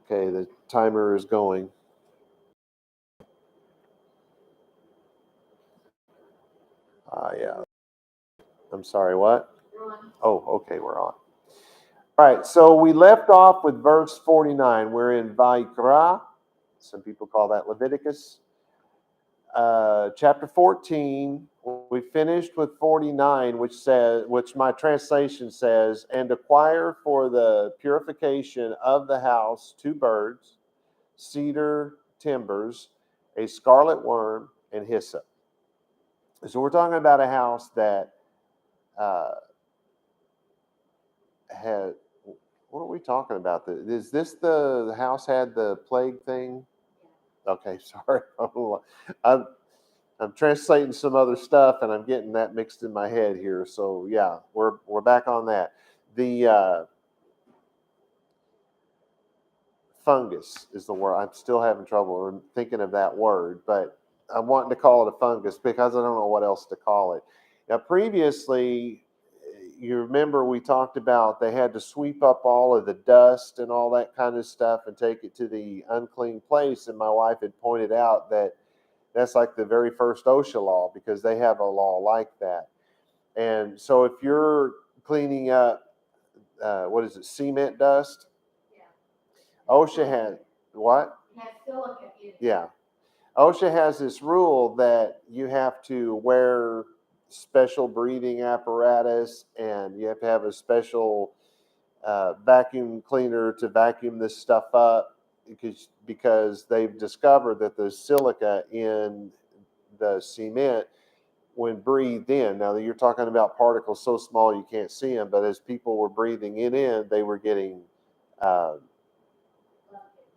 Okay, the timer is going. Yeah. I'm sorry, what? Oh, okay, we're on. All right, so we left off with verse 49. We're in vaYiqra. Some people call that Leviticus. Chapter 14. We finished with 49, which my translation says, and acquire for the purification of the house 2 birds, cedar timbers, a scarlet worm, and hyssop. So we're talking about a house that had. What are we talking about? Is this the house had the plague thing? Okay, sorry. I'm I'm translating some other stuff, and I'm getting that mixed in my head here. So yeah, we're back on that. The fungus is the word. I'm still having trouble thinking of that word, but I'm wanting to call it a fungus because I don't know what else to call it. Now, previously, you remember we talked about they had to sweep up all of the dust and all that kind of stuff and take it to the unclean place. And my wife had pointed out that that's like the very first OSHA law because they have a law like that. And so if you're cleaning up, what is it, cement dust? OSHA has what? It has silica in it. Yeah. OSHA has this rule that you have to wear special breathing apparatus and you have to have a special vacuum cleaner to vacuum this stuff up because they've discovered that the silica in the cement when breathed in. Now you're talking about particles so small you can't see them, but as people were breathing it in, they were getting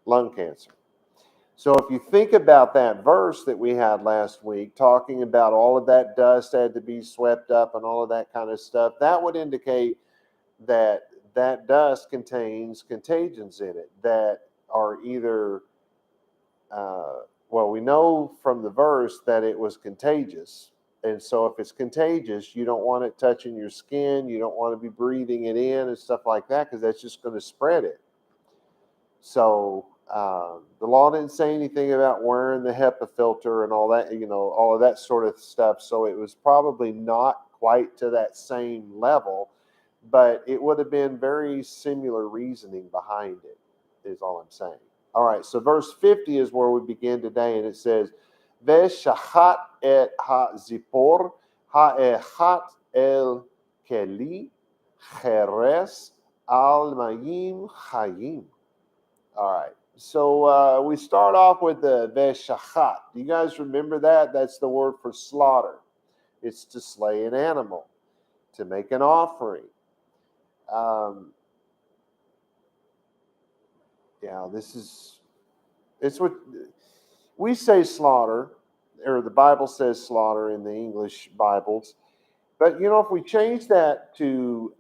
lung cancer. So if you think about that verse that we had last week, talking about all of that dust had to be swept up and all of that kind of stuff, that would indicate that that dust contains contagions in it that are either, well, we know from the verse that it was contagious. And so if it's contagious, you don't want it touching your skin. You don't want to be breathing it in and stuff like that because that's just going to spread it. So the law didn't say anything about wearing the HEPA filter and all that, all of that sort of stuff. So it was probably not quite to that same level, but it would have been very similar reasoning behind it, is all I'm saying. All right, so verse 50 is where we begin today, and it says, Ve'shachat et ha-zipor ha'echat el keli cheres al mayim chayim. All right. So we start off with the ve'shachat. Do you guys remember that? That's the word for slaughter. It's to slay an animal, to make an offering. It's what we say slaughter, or the Bible says slaughter in the English Bibles. But, if we change that to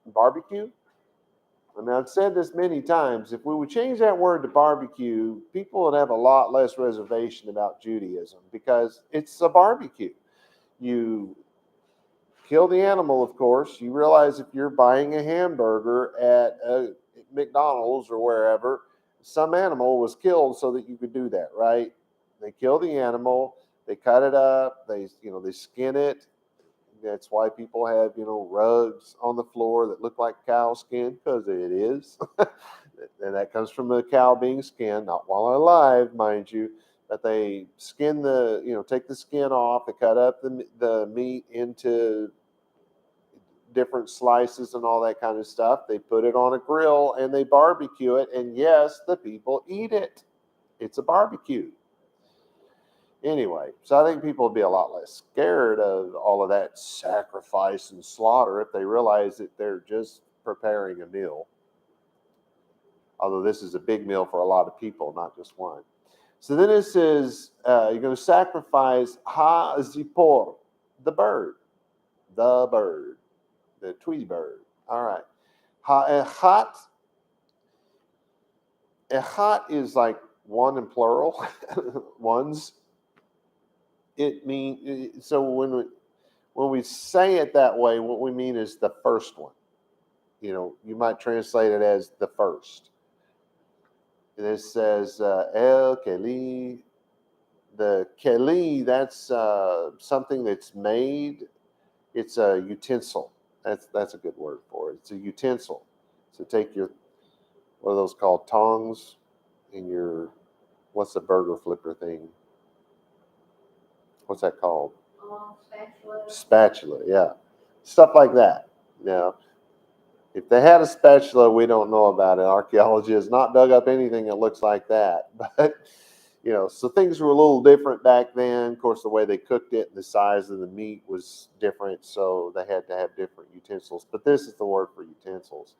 barbecue, I mean, I've said this many times. If we would change that word to barbecue, people would have a lot less reservation about Judaism because it's a barbecue. You kill the animal, of course. You realize if you're buying a hamburger at McDonald's or wherever, some animal was killed so that you could do that, right? They kill the animal, they cut it up, they skin it. That's why people have, rugs on the floor that look like cow skin, because it is. And that comes from a cow being skinned, not while alive, mind you. But they skin take the skin off, they cut up the meat into different slices and all that kind of stuff. They put it on a grill and they barbecue it. And yes, the people eat it. It's a barbecue. Anyway, so I think people would be a lot less scared of all of that sacrifice and slaughter if they realize that they're just preparing a meal. Although this is a big meal for a lot of people, not just one. So then it says, you're going to sacrifice ha-zipor, the bird, the Tweety bird. All right. Ha-echat. Echat is like one in plural, ones. It means, so when we say it that way, what we mean is the first one. You might translate it as the first. This says El Keli. The Keli, that's something that's made. It's a utensil. That's a good word for it. It's a utensil. So take your, what are those called, tongs, and your, what's the burger flipper thing? What's that called? Spatula. Spatula, yeah. Stuff like that. Now, if they had a spatula, we don't know about it. Archaeology has not dug up anything that looks like that. But, so things were a little different back then. Of course, the way they cooked it and the size of the meat was different, so they had to have different utensils. But this is the word for utensils.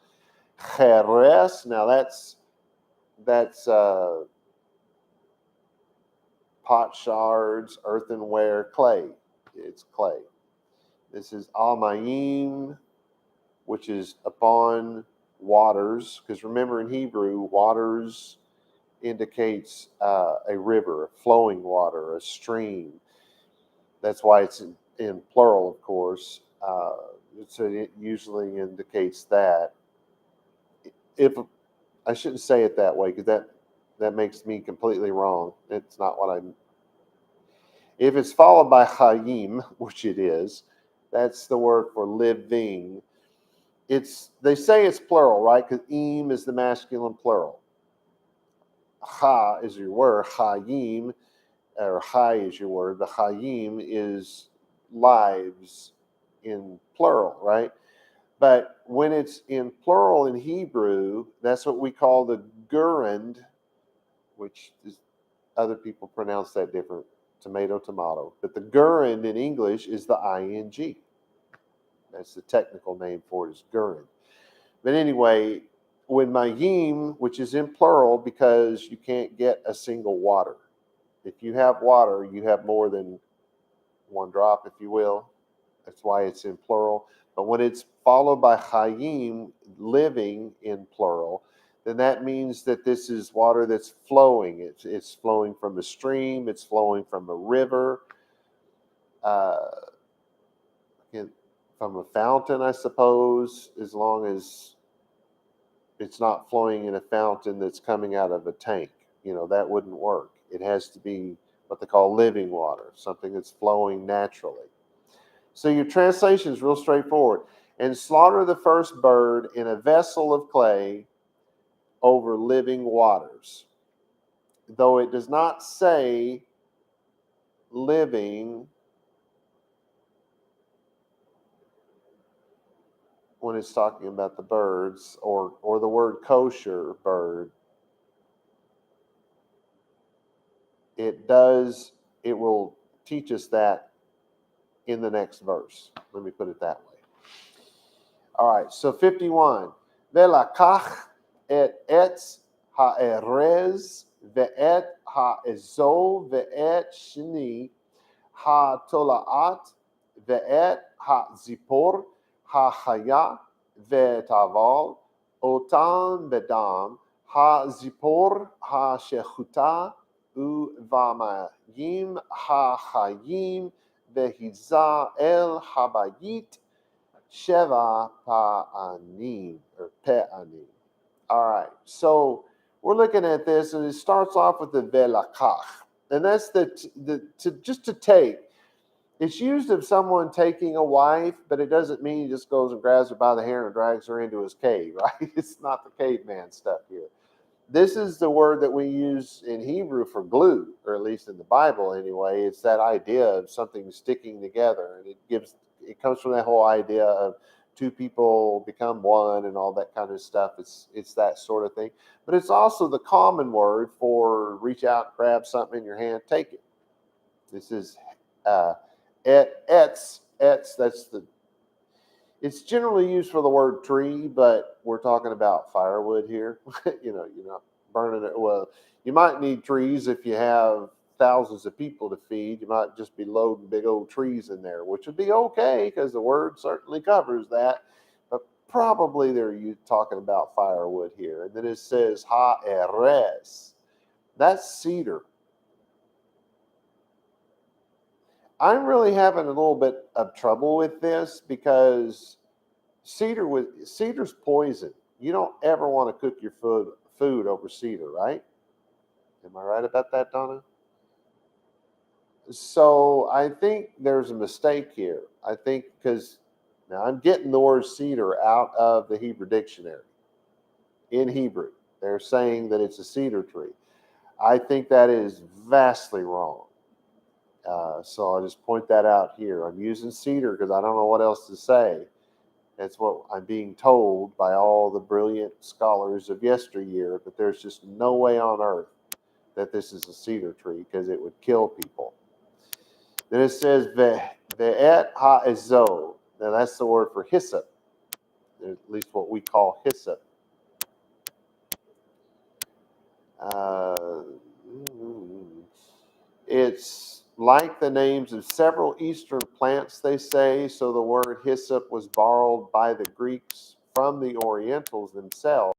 Jerez, now that's pot shards, earthenware, clay. It's clay. This is Almayim, which is upon waters, because remember in Hebrew, waters indicates a river, a flowing water, a stream. That's why it's in plural, of course. So it usually indicates that. If I shouldn't say it that way, because that makes me completely wrong. It's not what I'm. If it's followed by Hayim, which it is, that's the word for living. They say it's plural, right? Because im is the masculine plural. Ha is your word. Hayim, or Hai is your word. The Hayim is lives in plural, right? But when it's in plural in Hebrew, that's what we call the gerund, which is, other people pronounce that different. Tomato, tomato. But the gerund in English is the ing. That's the technical name for it, is gerund. But anyway, when mayim, which is in plural because you can't get a single water. If you have water, you have more than one drop, if you will. That's why it's in plural. But when it's followed by hayim, living in plural, then that means that this is water that's flowing. It's flowing from a stream. It's flowing from a river. From a fountain, I suppose, as long as it's not flowing in a fountain that's coming out of a tank. That wouldn't work. It has to be what they call living water, something that's flowing naturally. So your translation is real straightforward. And slaughter the first bird in a vessel of clay over living waters. Though it does not say living when it's talking about the birds, or the word kosher bird, it will teach us that in the next verse. Let me put it that way. All right, so 51. Velakach et etz ha'erez ve'et ha'ezol ve'et shni ha'tolaat ve'et ha'zipor ha'chaya ve'taval otan bedam ha'zipor ha'shechuta u'vamayim ha'chayim ve'hiza el habayit Sheva Pa'anim, or Pe'anim. All right, so we're looking at this, and it starts off with the velakach, and that's just to take. It's used of someone taking a wife, but it doesn't mean he just goes and grabs her by the hair and drags her into his cave, right? It's not the caveman stuff here. This is the word that we use in Hebrew for glue, or at least in the Bible anyway. It's that idea of something sticking together, and it comes from that whole idea of two people become one and all that kind of stuff. It's that sort of thing. But it's also the common word for reach out, grab something in your hand, take it. This is etz. It's generally used for the word tree, but we're talking about firewood here. You're not burning it. Well, you might need trees if you have thousands of people to feed. You might just be loading big old trees in there, which would be okay because the word certainly covers that. But probably they're talking about firewood here. And then it says ha'eres. That's cedar. I'm really having a little bit of trouble with this because cedar's poison. You don't ever want to cook your food over cedar, right? Am I right about that, Donna? So I think there's a mistake here. I think because now I'm getting the word cedar out of the Hebrew dictionary. In Hebrew, they're saying that it's a cedar tree. I think that is vastly wrong. So I'll just point that out here. I'm using cedar because I don't know what else to say. That's what I'm being told by all the brilliant scholars of yesteryear, but there's just no way on earth that this is a cedar tree because it would kill people. Then it says ve'et ha'ezo. Now that's the word for hyssop, at least what we call hyssop. It's like the names of several Eastern plants, they say, so the word hyssop was borrowed by the Greeks from the Orientals themselves.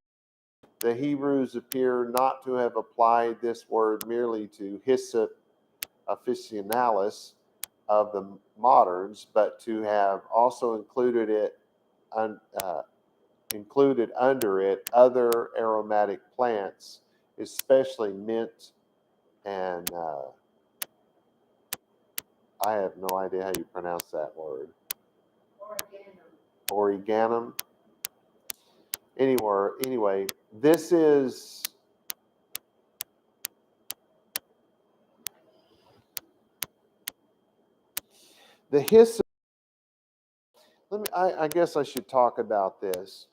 The Hebrews appear not to have applied this word merely to hyssop officinalis of the moderns, but to have also included under it other aromatic plants, especially mint and I have no idea how you pronounce that word. Origanum. Anyway, this is the hyssop. I guess I should talk about this.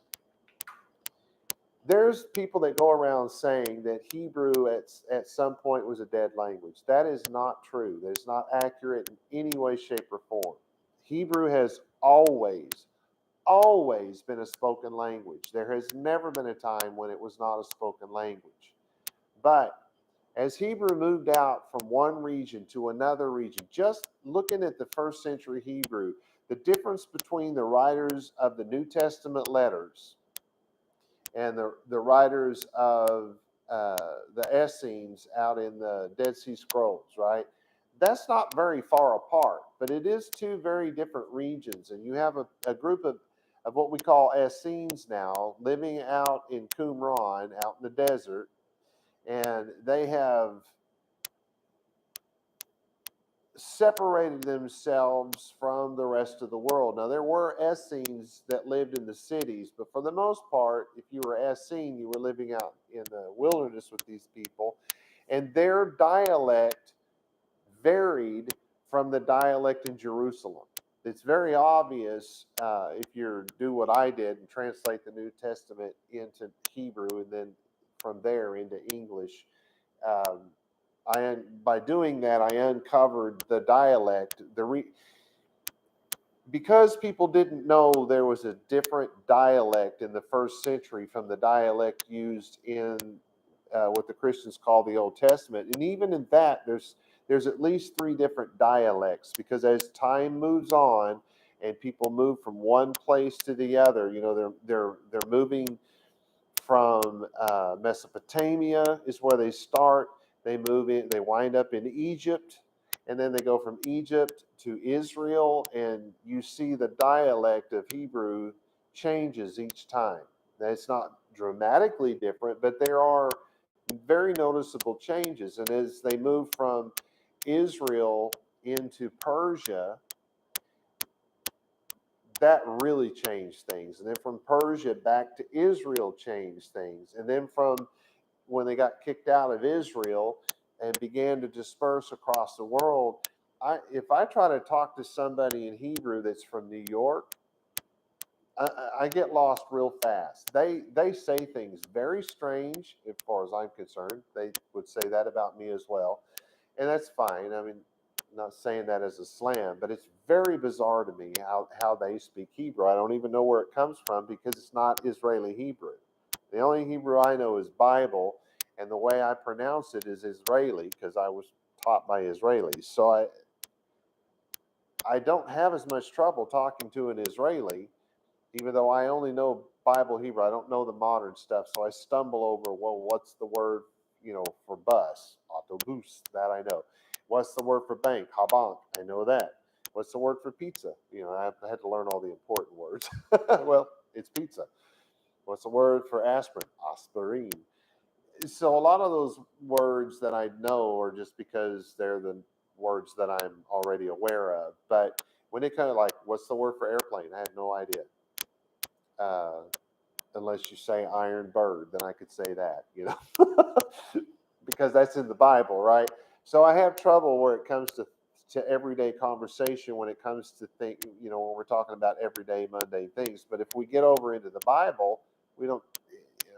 There's people that go around saying that Hebrew at some point was a dead language. That is not true. That is not accurate in any way, shape, or form. Hebrew has always been a spoken language. There has never been a time when it was not a spoken language. But as Hebrew moved out from one region to another region, just looking at the first century Hebrew, the difference between the writers of the New Testament letters and the writers of the Essenes out in the Dead Sea Scrolls, right? That's not very far apart, but it is two very different regions. And you have a group of what we call Essenes now living out in Qumran, out in the desert, and they have separated themselves from the rest of the world. Now, there were Essenes that lived in the cities, but for the most part, if you were Essene, you were living out in the wilderness with these people, and their dialect varied from the dialect in Jerusalem. It's very obvious if you do what I did and translate the New Testament into Hebrew and then from there into English. By doing that, I uncovered the dialect. Because people didn't know there was a different dialect in the first century from the dialect used in what the Christians call the Old Testament, and even in that, there's at least three different dialects. Because as time moves on and people move from one place to the other, they're moving from Mesopotamia is where they start. They move in, they wind up in Egypt, and then they go from Egypt to Israel, and you see the dialect of Hebrew changes each time. Now, it's not dramatically different, but there are very noticeable changes. And as they move from Israel into Persia, that really changed things. And then from Persia back to Israel changed things. And then from when they got kicked out of Israel and began to disperse across the world, if I try to talk to somebody in Hebrew that's from New York, I get lost real fast. They say things very strange, as far as I'm concerned. They would say that about me as well. And that's fine. I mean, not saying that as a slam, but it's very bizarre to me how they speak Hebrew. I don't even know where it comes from because it's not Israeli Hebrew. The only Hebrew I know is Bible, and the way I pronounce it is Israeli because I was taught by Israelis. So I don't have as much trouble talking to an Israeli, even though I only know Bible Hebrew. I don't know the modern stuff, so I stumble over, well, what's the word, for bus? Autobus, that I know. What's the word for bank? Habank, I know that. What's the word for pizza? I had to learn all the important words. Well, it's pizza. What's the word for aspirin? Aspirin. So a lot of those words that I know are just because they're the words that I'm already aware of. But when it kind of like, what's the word for airplane? I have no idea. Uh, Unless you say iron bird, then I could say that, because that's in the Bible, right? So I have trouble where it comes to everyday conversation when it comes to when we're talking about everyday mundane things. But if we get over into the Bible, we don't.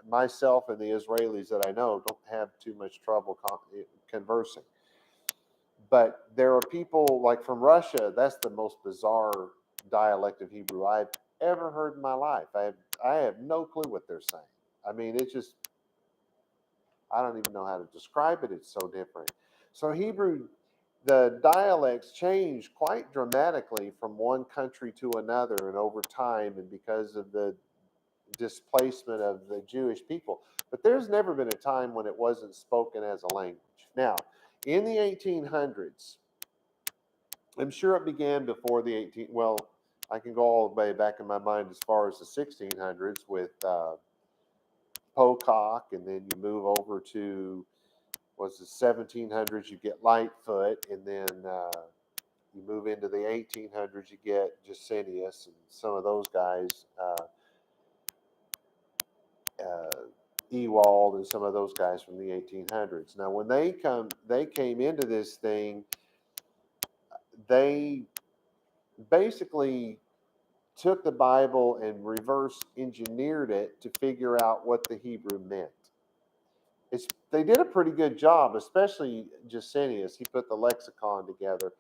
Myself and the Israelis that I know don't have too much trouble conversing. But there are people like from Russia. That's the most bizarre dialect of Hebrew I've ever heard in my life. I have no clue what they're saying. I mean, it's just I don't even know how to describe it. It's so different. So Hebrew, the dialects change quite dramatically from one country to another, and over time, and because of the displacement of the Jewish people. But there's never been a time when it wasn't spoken as a language. Now, in the 1800s, I'm sure it began before the 18. Well, I can go all the way back in my mind as far as the 1600s with Pocock, and then you move over to was the 1700s. You get Lightfoot, and then you move into the 1800s. You get Jusinius and some of those guys. Uh, Ewald and some of those guys from the 1800s. Now, when they came into this thing, they basically took the Bible and reverse engineered it to figure out what the Hebrew meant. They did a pretty good job, especially Jusinius. He put the lexicon together.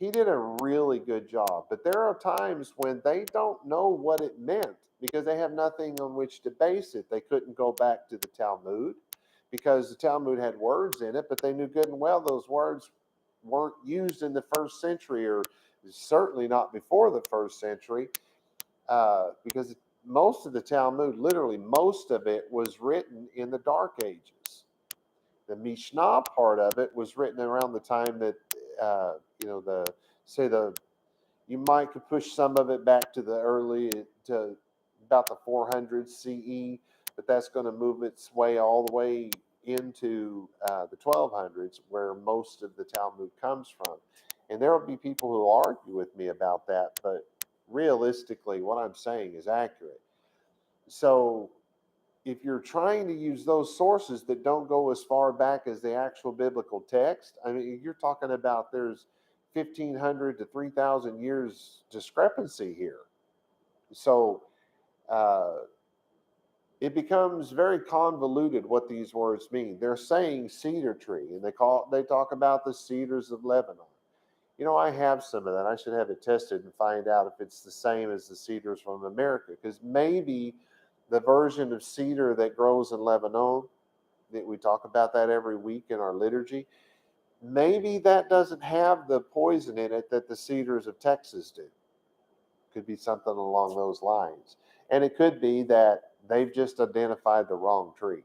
He did a really good job. But there are times when they don't know what it meant because they have nothing on which to base it. They couldn't go back to the Talmud because the Talmud had words in it, but they knew good and well those words weren't used in the first century, or certainly not before the first century, because most of the Talmud, literally most of it, was written in the Dark Ages. The Mishnah part of it was written around the time that the say the you might could push some of it back to the early to about the 400s CE, but that's going to move its way all the way into the 1200s, where most of the Talmud comes from. And there will be people who argue with me about that, but realistically, what I'm saying is accurate. So if you're trying to use those sources that don't go as far back as the actual biblical text, I mean, you're talking about there's 1,500 to 3,000 years discrepancy here. So uh, it becomes very convoluted what these words mean. They're saying cedar tree, and they talk about the cedars of Lebanon. I have some of that. I should have it tested and find out if it's the same as the cedars from America, because maybe the version of cedar that grows in Lebanon, that we talk about that every week in our liturgy, maybe that doesn't have the poison in it that the cedars of Texas do. Could be something along those lines. And it could be that they've just identified the wrong tree,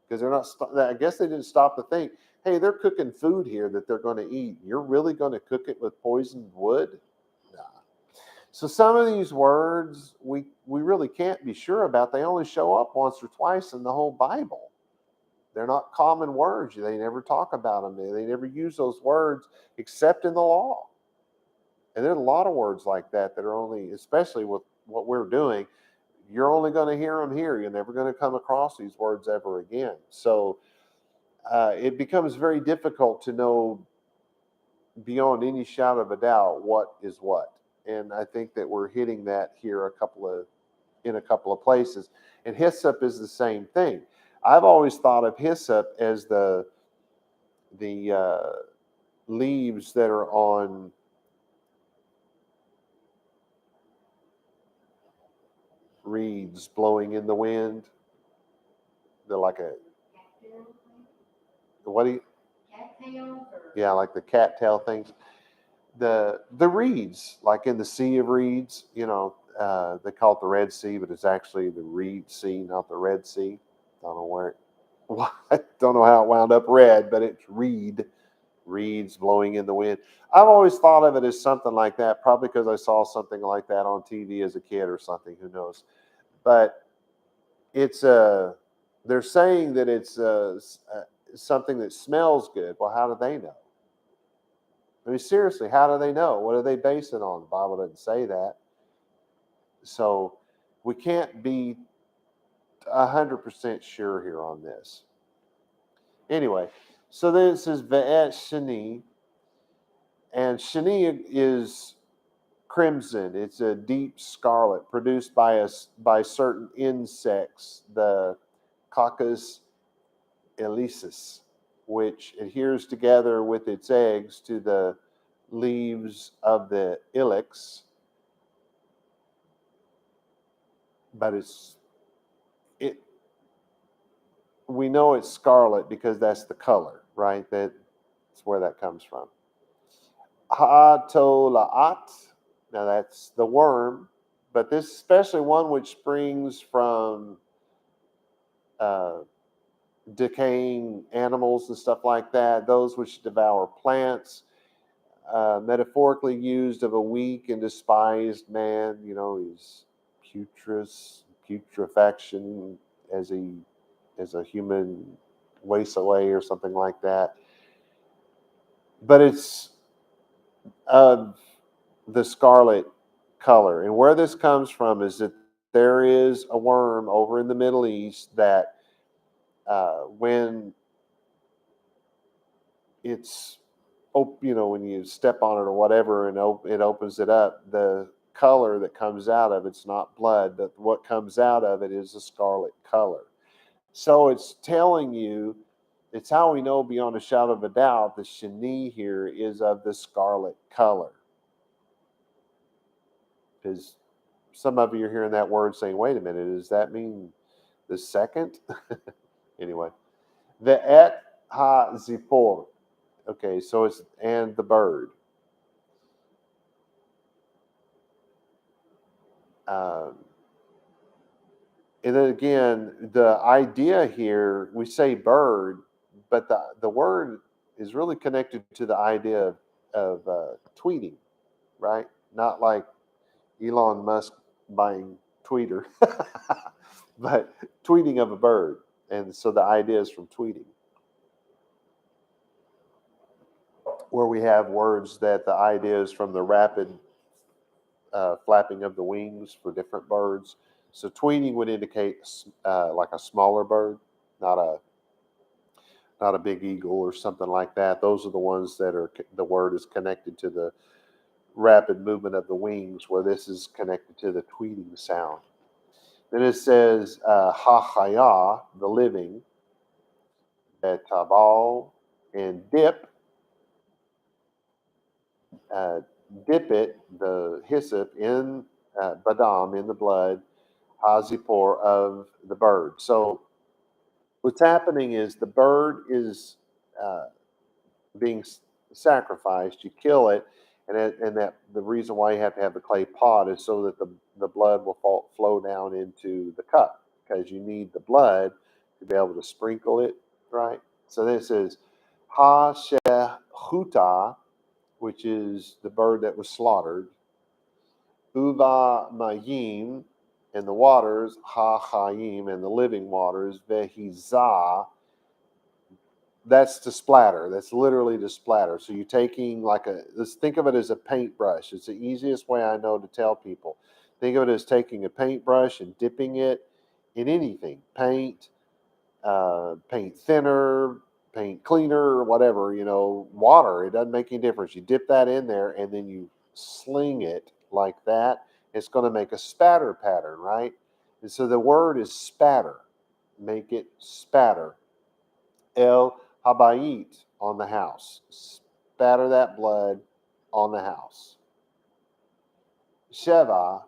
because they're not. I guess they didn't stop to think, hey, they're cooking food here that they're going to eat. You're really going to cook it with poisoned wood? Nah. So some of these words we really can't be sure about. They only show up once or twice in the whole Bible. They're not common words. They never talk about them. They never use those words except in the law. And there's a lot of words like that are only, especially with what we're doing, you're only going to hear them here. You're never going to come across these words ever again. So it becomes very difficult to know beyond any shadow of a doubt what is what. And I think that we're hitting that here in a couple of places. And hyssop is the same thing. I've always thought of hyssop as the leaves that are on reeds blowing in the wind. They're like a what do you? Yeah, like the cattail things. The reeds, like in the Sea of Reeds, they call it the Red Sea, but it's actually the Reed Sea, not the Red Sea. Don't know where I don't know how it wound up red, but it's reeds blowing in the wind. I've always thought of it as something like that, probably because I saw something like that on TV as a kid or something. Who knows? But it's they're saying that it's something that smells good. Well, how do they know? I mean, seriously, how do they know? What do they base it on? The Bible doesn't say that. So we can't be 100% sure here on this. Anyway, so then it says Ve'et Shani, and Shani is crimson. It's a deep scarlet produced by certain insects, the Coccus elysis, which adheres together with its eggs to the leaves of the ilex. But it we know it's scarlet because that's the color, right? That's where that comes from. Ha'atolaat, now that's the worm, but this especially one which springs from uh, decaying animals and stuff like that, those which devour plants, metaphorically used of a weak and despised man. He's putrefaction as a human wastes away or something like that. But it's of the scarlet color. And where this comes from is that there is a worm over in the Middle East that when it's when you step on it or whatever and it opens it up, the color that comes out of it's not blood, but what comes out of it is a scarlet color. So it's telling you, it's how we know beyond a shadow of a doubt the Shani here is of the scarlet color. Because some of you are hearing that word saying, wait a minute, does that mean the second? Anyway, the et ha zipor. Okay, so it's and the bird. Um, and then again, the idea here, we say bird, but the word is really connected to the idea of tweeting, right? Not like Elon Musk buying Twitter, but tweeting of a bird. And so the idea is from tweeting, where we have words that the idea is from the rapid flapping of the wings for different birds. So tweeting would indicate like a smaller bird, not a big eagle or something like that. Those are the ones that are the word is connected to the rapid movement of the wings, where this is connected to the tweeting sound. Then it says ha-chaya, the living, tabal, and dip, uh, dip it, the hyssop, in badam, in the blood, hazipor, of the bird. So what's happening is the bird is uh, being sacrificed. You kill it, and that the reason why you have to have the clay pot is so that the blood will flow down into the cup, because you need the blood to be able to sprinkle it, right? So then it says ha shehuta, which is the bird that was slaughtered, uva mayim, and the waters, ha chayim, and the living waters, vehiza, that's to splatter. That's literally to splatter. So you're taking let's think of it as a paintbrush. It's the easiest way I know to tell people. Think of it as taking a paintbrush and dipping it in anything, paint, paint thinner, paint cleaner, whatever, water. It doesn't make any difference. You dip that in there and then you sling it like that. It's going to make a spatter pattern, right? And so the word is spatter. Make it spatter. El habayit, on the house. Spatter that blood on the house. Sheva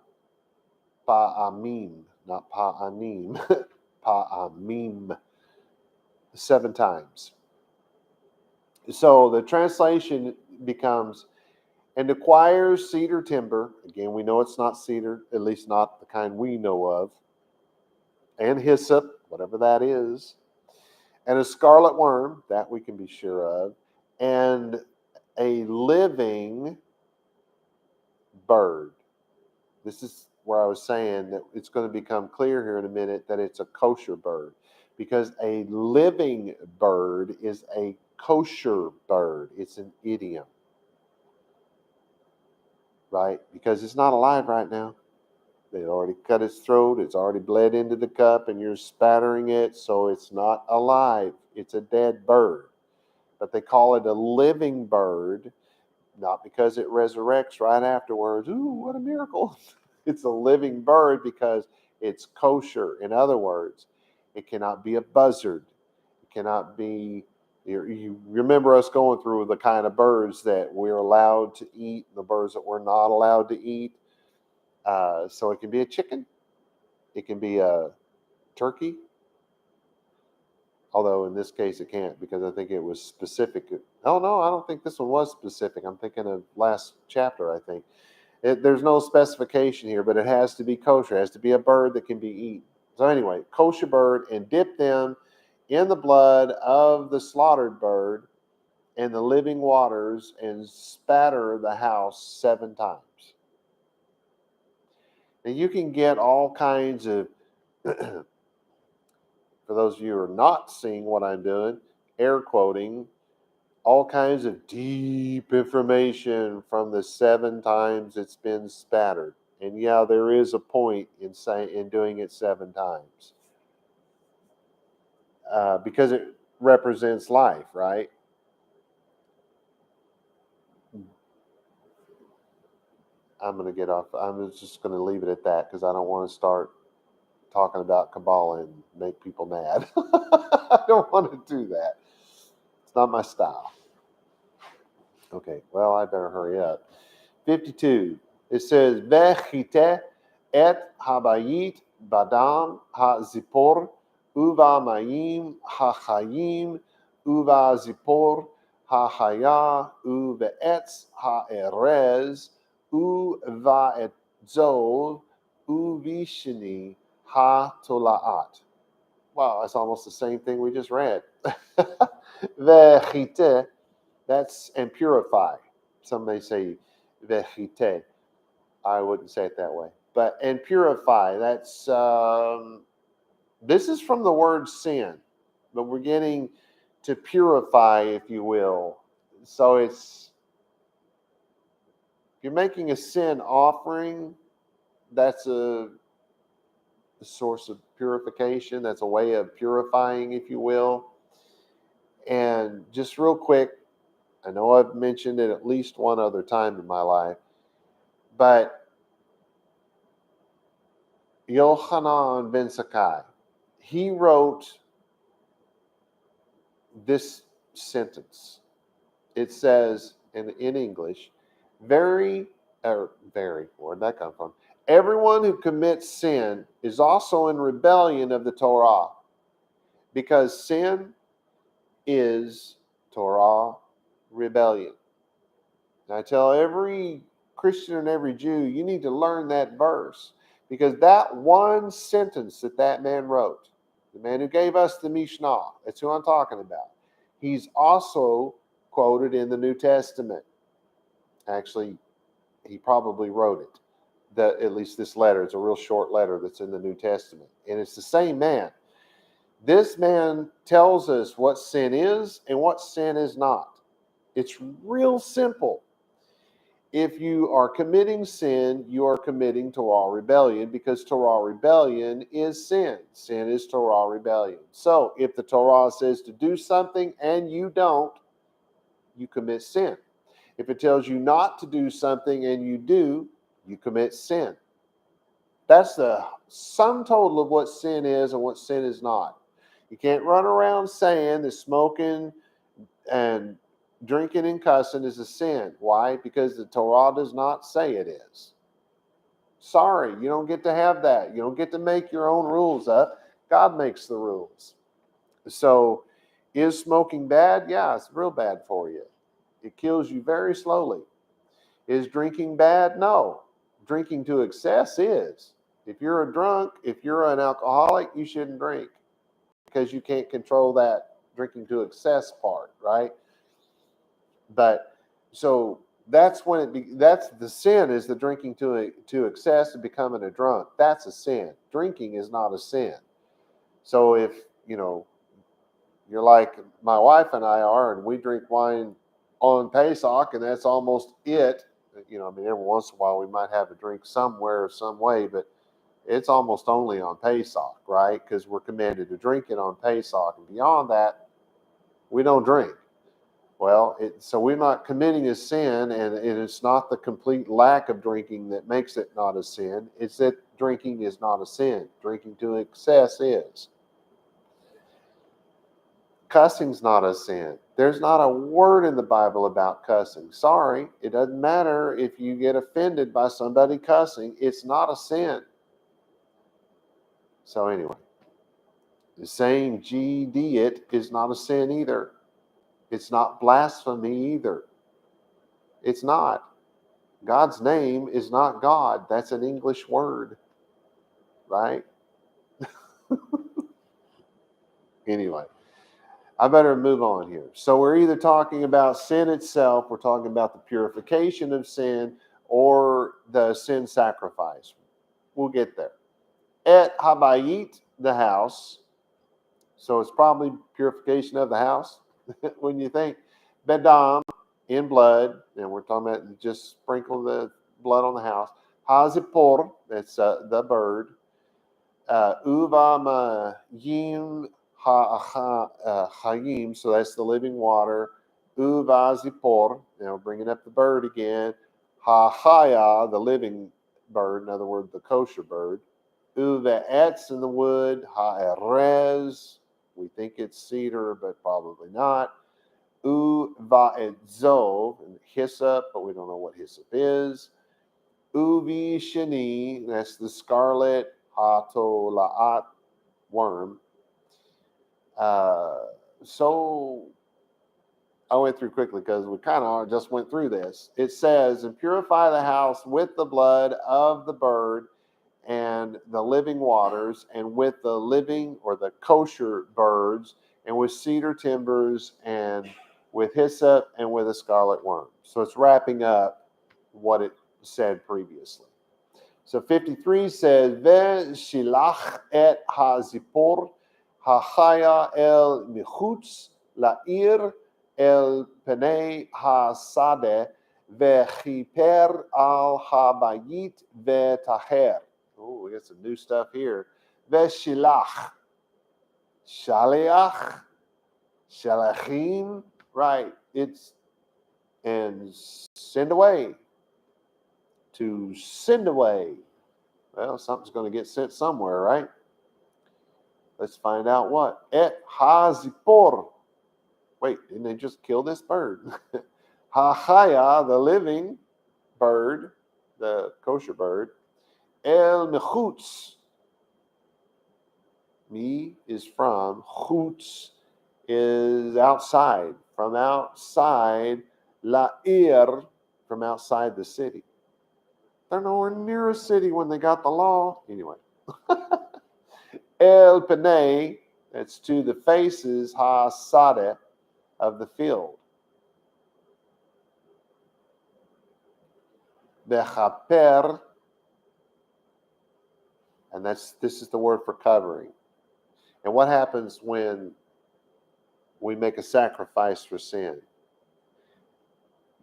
pa'amim, not pa'anim, pa'amim, 7 times. So the translation becomes, and acquires cedar timber. Again, we know it's not cedar, at least not the kind we know of. And hyssop, whatever that is. And a scarlet worm, that we can be sure of. And a living bird. This is where I was saying that it's going to become clear here in a minute that it's a kosher bird, because a living bird is a kosher bird. It's an idiom, right? Because it's not alive right now. They already cut its throat. It's already bled into the cup, and you're spattering it, so it's not alive. It's a dead bird. But they call it a living bird, not because it resurrects right afterwards. Ooh, what a miracle. It's a living bird because it's kosher. In other words, it cannot be a buzzard. It cannot be, you remember us going through the kind of birds that we're allowed to eat, the birds that we're not allowed to eat. So it can be a chicken. It can be a turkey. Although in this case it can't, because I think it was specific. Oh no, I don't think this one was specific. I'm thinking of last chapter, I think. There's no specification here, but it has to be kosher. It has to be a bird that can be eaten. So anyway, kosher bird, and dip them in the blood of the slaughtered bird and the living waters, and spatter the house 7 times. And you can get all kinds of, for those of you who are not seeing what I'm doing, air quoting, all kinds of deep information from the 7 times it's been spattered. And yeah, there is a point in doing it 7 times. Because it represents life, right? I'm going to get off. I'm just going to leave it at that because I don't want to start talking about Kabbalah and make people mad. I don't want to do that. It's not my style. Okay, well, I better hurry up. 52. It says, vaYiqra et habayit badam ha-zipor uva mayim ha-chayim uva zipor ha-chaya uva etz ha-erez uva etzov uvishini ha-tolaat. Wow, that's almost the same thing we just read. vaYiqra, that's and purify. Some may say vaYiqra. I wouldn't say it that way. But and purify. That's this is from the word sin, but we're getting to purify, if you will. So it's, if you're making a sin offering, that's a source of purification. That's a way of purifying, if you will. And just real quick, I know I've mentioned it at least one other time in my life, but Yochanan ben Zakkai, he wrote this sentence. It says in English, where'd that come from? Everyone who commits sin is also in rebellion of the Torah, because sin is Torah rebellion. And I tell every Christian and every Jew, you need to learn that verse, because that one sentence that man wrote, the man who gave us the Mishnah, that's who I'm talking about. He's also quoted in the New Testament. Actually, he probably wrote it. At least this letter, it's a real short letter that's in the New Testament. And it's the same man. This man tells us what sin is and what sin is not. It's real simple. If you are committing sin, you are committing Torah rebellion, because Torah rebellion is sin. Sin is Torah rebellion. So if the Torah says to do something and you don't, you commit sin. If it tells you not to do something and you do, you commit sin. That's the sum total of what sin is and what sin is not. You can't run around saying that smoking and drinking and cussing is a sin. Why? Because the Torah does not say it is. Sorry, you don't get to have that. You don't get to make your own rules up. God makes the rules. So, is smoking bad? Yeah, it's real bad for you. It kills you very slowly. Is drinking bad? No. Drinking to excess is. If you're a drunk, if you're an alcoholic, you shouldn't drink, because you can't control that drinking to excess part, right? But so that's when that's the sin, is the drinking to excess and becoming a drunk. That's a sin. Drinking is not a sin. So if you're like my wife and I are, and we drink wine on Pesach, and that's almost it. I mean, every once in a while we might have a drink somewhere or some way, but it's almost only on Pesach, right? Because we're commanded to drink it on Pesach, and beyond that, we don't drink. Well, so we're not committing a sin, and it's not the complete lack of drinking that makes it not a sin. It's that drinking is not a sin. Drinking to excess is. Cussing's not a sin. There's not a word in the Bible about cussing. Sorry, it doesn't matter if you get offended by somebody cussing. It's not a sin. So anyway, saying GD it is not a sin either. It's not blasphemy either. It's not. God's name is not God. That's an English word, right? Anyway, I better move on here. So we're either talking about sin itself, we're talking about the purification of sin, or the sin sacrifice. We'll get there. Et habayit, the house. So it's probably purification of the house when you think. Bedam, in blood, and we're talking about just sprinkle the blood on the house. Hazipor, that's the bird. Uvamayim hayim, so that's the living water. Uvazipor, now bringing up the bird again. Hahaya, the living bird, in other words, the kosher bird. Uvaetz, in the wood. Ha'erez, we think it's cedar, but probably not. Uvaetzov, and hyssop, but we don't know what hyssop is. Uvi shani, that's the scarlet hatolaat worm. So I went through quickly because we kind of just went through this. It says, and purify the house with the blood of the bird and the living waters, and with the living or the kosher birds, and with cedar timbers, and with hyssop, and with a scarlet worm. So it's wrapping up what it said previously. So 53 says, Ve'shilach et hazipor hachaya el michutz la'ir el penei hasadeh ve'chiper al habayit ve'taher. Oh, we got some new stuff here. Ve'shilach. Shaliach. Shalachim. Right. It's and send away. To send away. Well, something's going to get sent somewhere, right? Let's find out what. Et hazipor. Wait, didn't they just kill this bird? Hachaya, the living bird, the kosher bird. El mechutz. Me is from. Chutz is outside. From outside. La'ir, from outside the city. They're nowhere near a city when they got the law. Anyway. El Penei, that's to the faces, Ha-Sadeh, of the field. Bechaper, and this is the word for covering. And what happens when we make a sacrifice for sin?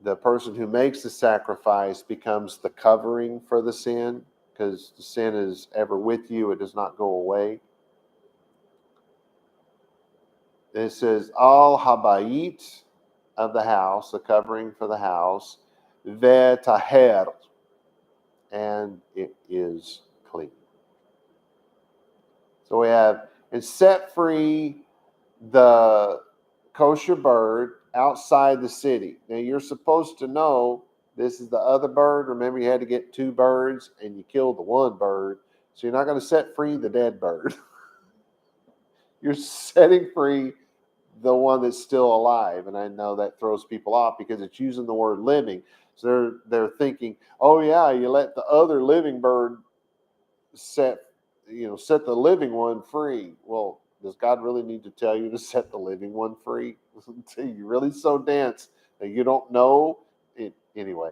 The person who makes the sacrifice becomes the covering for the sin, because the sin is ever with you. It does not go away. It says, Al habayit, of the house, the covering for the house, ve'taher, and it is clean. So we have, and set free the kosher bird outside the city. Now you're supposed to know this is the other bird. Remember, you had to get two birds and you killed the one bird. So you're not going to set free the dead bird. You're setting free the one that's still alive. And I know that throws people off because it's using the word living. So they're thinking, oh yeah, you let the other living bird set the living one free. Well, does God really need to tell you to set the living one free? You really so dense that you don't know it. Anyway,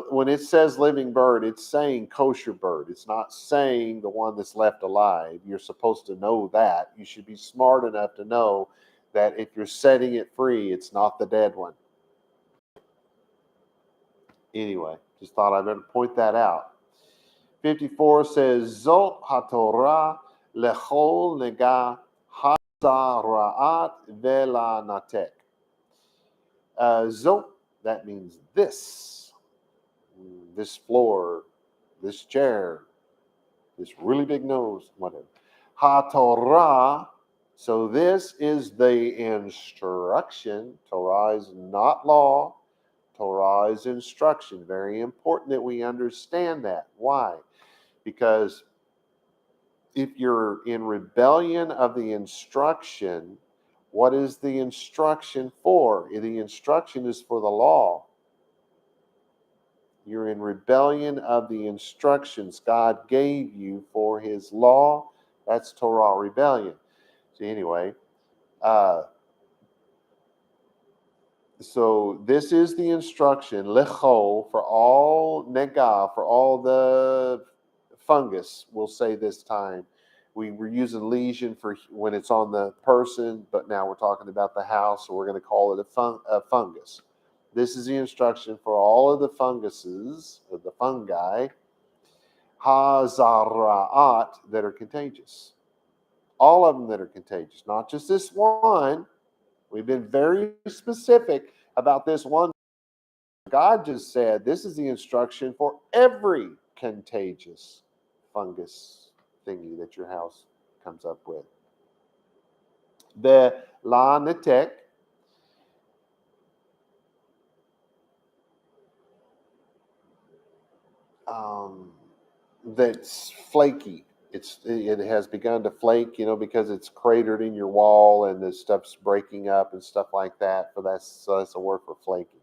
When it says living bird, it's saying kosher bird. It's not saying the one that's left alive. You're supposed to know that. You should be smart enough to know that if you're setting it free, it's not the dead one. Anyway, just thought I'd better point that out. 54 says, Zot HaTorah lechol nega hazaraat vela natek. Zot, that means this floor, this chair, this really big nose, whatever. HaTorah, so this is the instruction. Torah is not law. Torah is instruction. Very important that we understand that. Why? Because if you're in rebellion of the instruction, what is the instruction for? The instruction is for the law. You're in rebellion of the instructions God gave you for his law. That's Torah rebellion. So anyway, so this is the instruction, lechol, for all nega, for all the fungus, we'll say this time. We were using lesion for when it's on the person, but now we're talking about the house, so we're going to call it a fungus. This is the instruction for all of the funguses, or the fungi, hazaraat, that are contagious. All of them that are contagious, not just this one. We've been very specific about this one. God just said this is the instruction for every contagious fungus thingy that your house comes up with. The la netek, that's flaky. It has begun to flake, because it's cratered in your wall and the stuff's breaking up and stuff like that. So that's a word for flaky.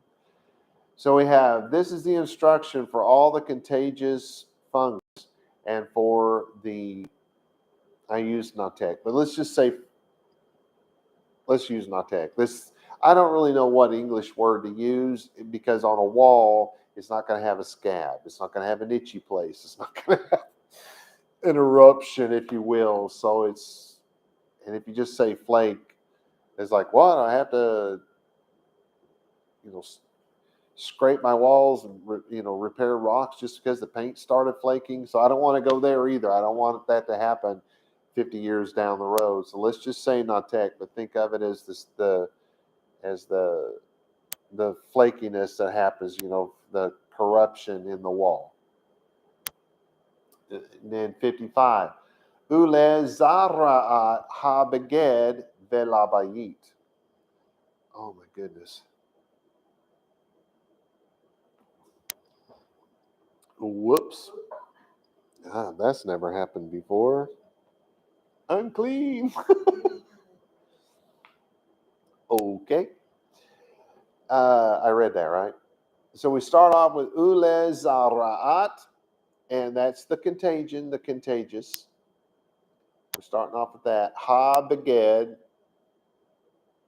So we have, this is the instruction for all the contagious fungus and for I use natek, but let's use natek. I don't really know what English word to use, because on a wall, it's not going to have a scab. It's not going to have an itchy place. It's not going to have an eruption, if you will. And if you just say flake, it's like, what? I have to, scrape my walls and repair rocks just because the paint started flaking. So I don't want to go there either. I don't want that to happen 50 years down the road. So let's just say natek, but think of it as the flakiness that happens, the corruption in the wall. And then 55, ule zaraat habeged velabayit. Oh my goodness. Whoops. That's never happened before. Unclean. Okay. I read that, right? So we start off with ule zaraat, and that's the contagion, the contagious. We're starting off with that. Ha beged,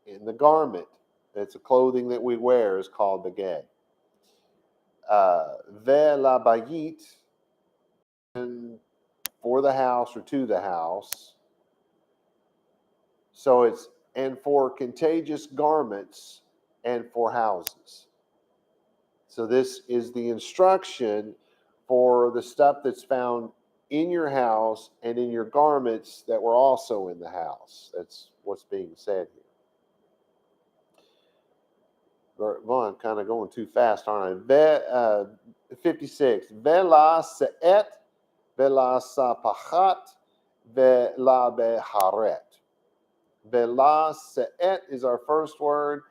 in the garment. It's a clothing that we wear is called beged. Ve la bayit, for the house or to the house. So it's, and for contagious garments and for houses. So this is the instruction for the stuff that's found in your house and in your garments that were also in the house. That's what's being said here. Well, I'm kind of going too fast, aren't I? 56. Vela se'et, vela sapachat, vela beharet. Vela se'et is our first word,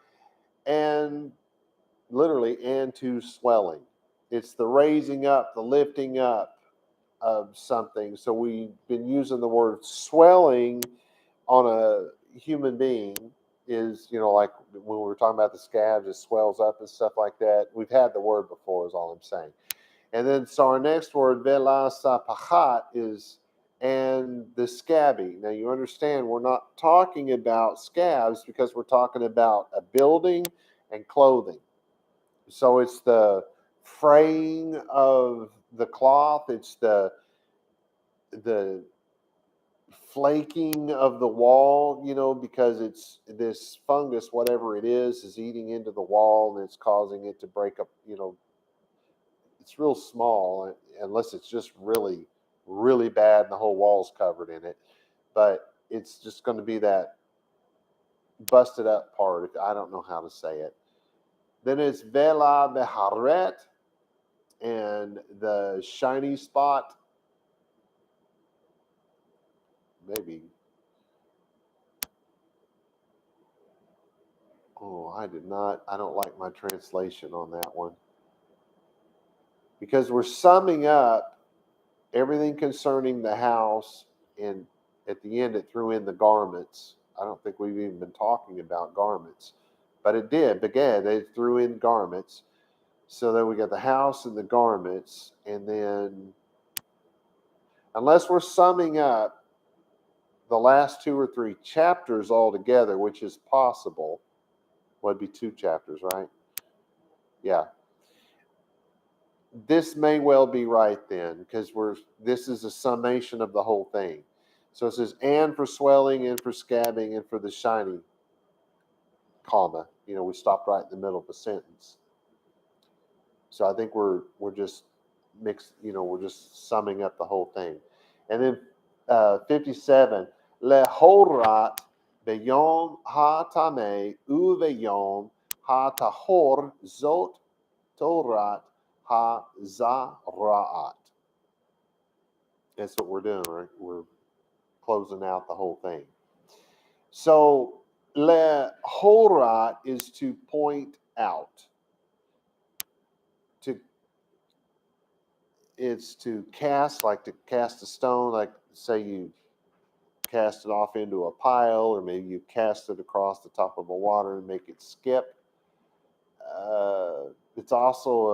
and literally, and to swelling. It's the raising up, the lifting up of something. So we've been using the word swelling on a human being is, like when we were talking about the scabs, it swells up and stuff like that. We've had the word before, is all I'm saying. And then, so our next word, vela sapachat, is, and the scabby. Now you understand we're not talking about scabs because we're talking about a building and clothing. So it's the fraying of the cloth. It's the flaking of the wall, because it's this fungus, whatever it is eating into the wall and it's causing it to break up. It's real small, unless it's just really, really bad and the whole wall's covered in it. But it's just going to be that busted up part. I don't know how to say it. Then it's Vela Beharet, and the shiny spot, maybe. Oh, I don't like my translation on that one. Because we're summing up everything concerning the house, and at the end it threw in the garments. I don't think we've even been talking about garments, but it did. Again, they threw in garments. So then we got the house and the garments, and then, unless we're summing up the last 2 or 3 chapters all together, which is possible, would be 2 chapters, right? Yeah. This may well be right then, because this is a summation of the whole thing. So it says, and for swelling, and for scabbing, and for the shiny, comma. We stopped right in the middle of the sentence. So I think we're just mixed. We're just summing up the whole thing. And then 57, lehorat beyom ha tame uveyom ha tahor zot torat ha zaraat. That's what we're doing, right? We're closing out the whole thing. So lehorat is to point out. It's to cast, like to cast a stone, like say you cast it off into a pile, or maybe you cast it across the top of a water and make it skip. It's also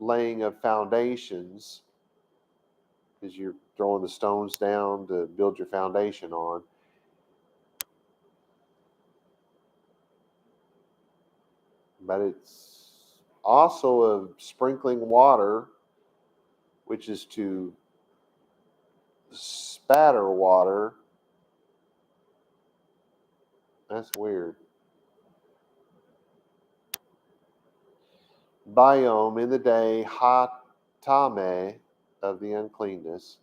a laying of foundations, because you're throwing the stones down to build your foundation on. But it's also a sprinkling water, which is to spatter water. That's weird. Biome, in the day, hatame, of the uncleanness,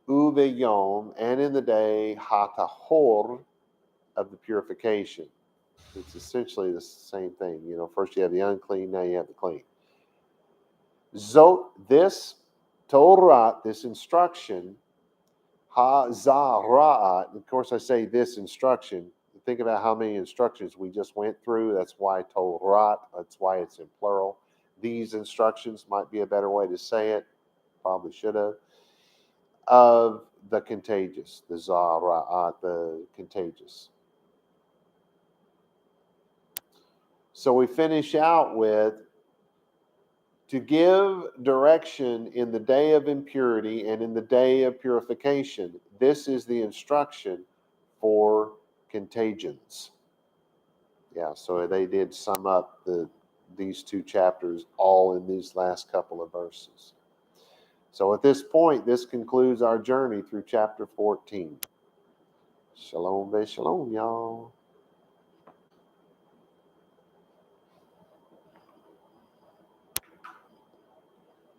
uveyom, and in the day, hatahor, of the purification. It's essentially the same thing. First you have the unclean, now you have the clean. Zot, this Torah, this instruction, ha-za-ra'at. Of course, I say this instruction. Think about how many instructions we just went through. That's why Torah, that's why it's in plural. These instructions might be a better way to say it. Probably should have. Of the contagious, the zara'at, the contagious. So we finish out with, to give direction in the day of impurity and in the day of purification. This is the instruction for contagions. Yeah, so they did sum up these 2 chapters all in these last couple of verses. So at this point, this concludes our journey through chapter 14. Shalom, y'all.